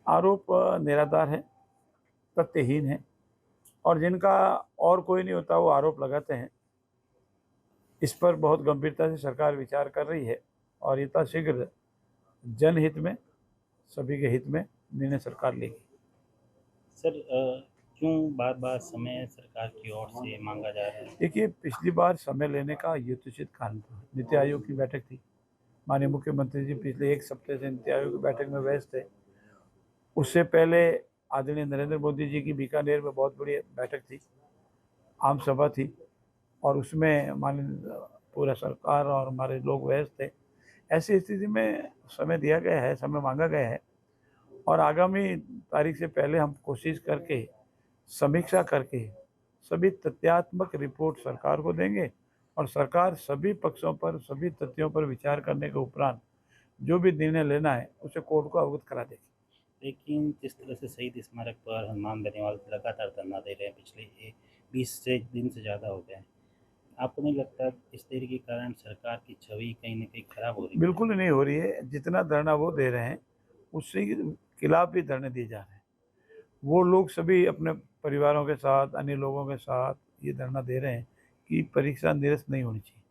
आरोप निराधार है, तथ्यहीन है और जिनका और कोई नहीं होता वो आरोप लगाते हैं। इस पर बहुत गंभीरता से सरकार विचार कर रही है और यथाशीघ्र जनहित में, सभी के हित में निर्णय सरकार लेगी। सर, क्यों बार बार समय सरकार की ओर से मांगा जा रहा है? देखिए, पिछली बार समय लेने का यथोचित कारण था। नीति आयोग की बैठक थी, माननीय मुख्यमंत्री जी पिछले एक सप्ताह से नीति आयोग की बैठक में व्यस्त थे। उससे पहले आदरणीय नरेंद्र मोदी जी की बीकानेर में बहुत बड़ी बैठक थी, आम सभा थी और उसमें माननीय पूरा सरकार और हमारे लोग व्यस्त थे। ऐसी स्थिति में समय दिया गया है, समय मांगा गया है और आगामी तारीख से पहले हम कोशिश करके, समीक्षा करके सभी तथ्यात्मक रिपोर्ट सरकार को देंगे और सरकार सभी पक्षों पर, सभी तथ्यों पर विचार करने के उपरांत जो भी निर्णय लेना है उसे कोर्ट को अवगत करा देगी। लेकिन जिस तरह से शहीद स्मारक पर हनुमान बेनीवाल लगातार धरना दे रहे हैं, पिछले 20 से दिन से ज़्यादा हो गए हैं, आपको नहीं लगता इस देरी के कारण सरकार की छवि कहीं न कहीं खराब हो रही है? बिल्कुल नहीं हो रही है। जितना धरना वो दे रहे हैं उससे खिलाफ भी धरने दिए जा रहे हैं। वो लोग सभी अपने परिवारों के साथ, अन्य लोगों के साथ ये धरना दे रहे हैं कि परीक्षा निरस्त नहीं होनी चाहिए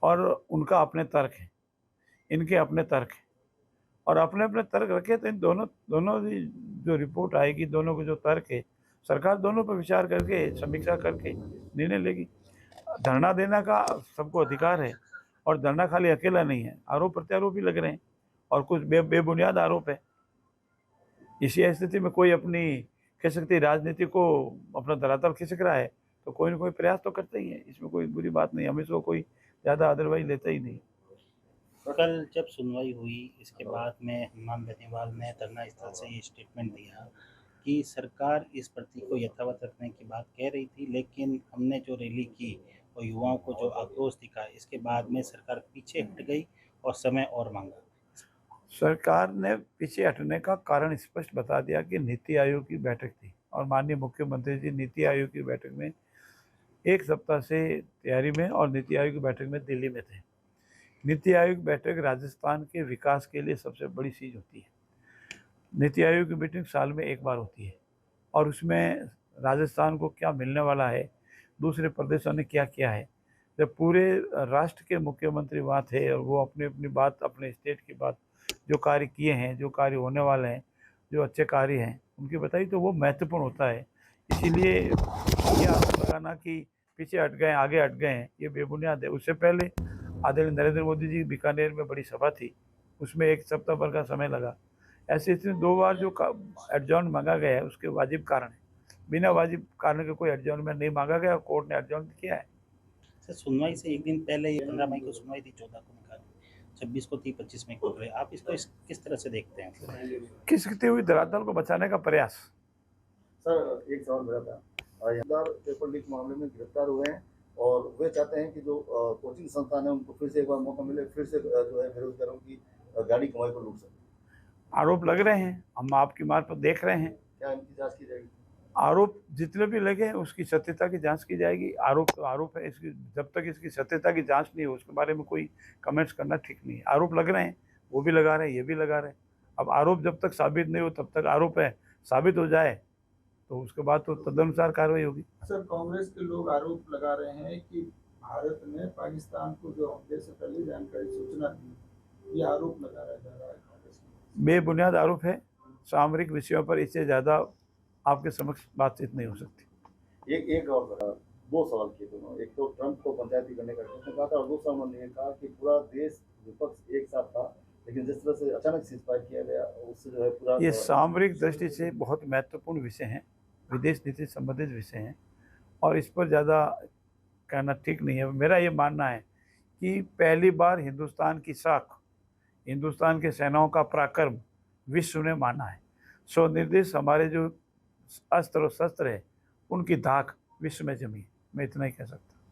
और उनका अपने तर्क है, इनके अपने तर्क हैं और अपने अपने तर्क रखे तो इन दोनों दोनों की जो रिपोर्ट आएगी, दोनों के जो तर्क है, सरकार दोनों पर विचार करके, समीक्षा करके निर्णय लेगी। धरना देने का सबको अधिकार है और धरना खाली अकेला नहीं है, आरोप प्रत्यारोप भी लग रहे हैं और कुछ बेबुनियाद आरोप है। इसी स्थिति में कोई अपनी कह सकती राजनीति को अपना धरातल खिसक रहा है तो कोई ना कोई प्रयास तो करते ही है। इसमें कोई बुरी बात नहीं, हम इसको कोई ज़्यादा अदरवाइज लेते ही नहीं। कल जब सुनवाई हुई, इसके बाद में हनुमान बेनीवाल ने धरना स्थल से ये स्टेटमेंट दिया कि सरकार इस प्रति को यथावत रखने की बात कह रही थी, लेकिन हमने जो रैली की और युवाओं को जो आक्रोश दिखा, इसके बाद में सरकार पीछे हट गई और समय और मांगा। सरकार ने पीछे हटने का कारण स्पष्ट बता दिया कि नीति आयोग की बैठक थी और माननीय मुख्यमंत्री जी नीति आयोग की बैठक में एक सप्ताह से तैयारी में और नीति आयोग की बैठक में दिल्ली में थे। नीति आयोग बैठक राजस्थान के विकास के लिए सबसे बड़ी चीज़ होती है। नीति आयोग की मीटिंग साल में एक बार होती है और उसमें राजस्थान को क्या मिलने वाला है, दूसरे प्रदेशों ने क्या किया है। जब पूरे राष्ट्र के मुख्यमंत्री वहाँ थे और वो अपनी अपनी बात, अपने स्टेट की बात, जो कार्य किए हैं, जो कार्य होने वाले हैं, जो अच्छे कार्य हैं उनकी बताई, तो वो महत्वपूर्ण होता है। इसीलिए ये आरोप लगाना कि पीछे हट गए, आगे हट गए हैं, ये बेबुनियाद है। उससे पहले आदरणीय नरेंद्र मोदी जी बीकानेर में बड़ी सभा थी, उसमें एक सप्ताह भर का समय लगा। ऐसे स्थिति में 2 बार जो एडजॉर्न मांगा गया है उसके वाजिब कारण है। बिना वाजिब कारण के कोई एडजॉर्नमेंट नहीं मांगा गया, कोर्ट ने एडजॉर्न किया है। सर, सुनवाई से एक दिन पहले ये 15 मई को सुनवाई थी, 14 को निकाली, 26 को थी, 25 मई को हो गई। आप इसको किस तरह से देखते हैं सर? खिसकती हुई धरातल को बचाने का प्रयास। सर, एक सवाल मेरा था। हवलदार पेपर लीक मामले में गिरफ्तार हुए हैं और वे चाहते हैं कि जो कोचिंग संस्थान है उनको फिर से एक बार मौका मिले, फिर से जो है बेरोजगारों की गाड़ी कमाई पर लूट सके। आरोप लग रहे हैं, हम आपकी मार्फत देख रहे हैं। क्या इनकी जांच की जाएगी? आरोप जितने भी लगे हैं उसकी सत्यता की जांच की जाएगी। आरोप तो आरोप है, इसकी जब तक इसकी सत्यता की जांच नहीं हो उसके बारे में कोई कमेंट्स करना ठीक नहीं है। आरोप लग रहे हैं, वो भी लगा रहे हैं, ये भी लगा रहे हैं। अब आरोप जब तक साबित नहीं हो तब तक आरोप है, साबित हो जाए तो उसके बाद तो तदनुसार कार्रवाई होगी। सर, कांग्रेस के लोग आरोप लगा रहे हैं कि भारत ने पाकिस्तान को जो हमले से पहले जानकारी, सूचना दी, ये आरोप लगाया जा रहा है कांग्रेस में। बेबुनियाद आरोप है। सामरिक विषयों पर इससे ज़्यादा आपके समक्ष बातचीत नहीं हो सकती। एक और दो सवाल किए दोनों। एक तो ट्रंप को पंचायती करने का कहा था और दूसरा उन्होंने ये कहा कि पूरा देश, विपक्ष एक साथ था, लेकिन जिस तरह से अचानक सीजफायर किया गया उससे जो है पूरा ये सामरिक दृष्टि से बहुत महत्वपूर्ण विषय हैं, विदेश नीति संबंधित विषय हैं और इस पर ज़्यादा कहना ठीक नहीं है। मेरा ये मानना है कि पहली बार हिंदुस्तान की साख, हिंदुस्तान के सेनाओं का पराक्रम विश्व ने माना है। स्वनिर्देश हमारे जो अस्त्र और शस्त्र है उनकी धाक विश्व में जमी है। मैं इतना ही कह सकता हूँ।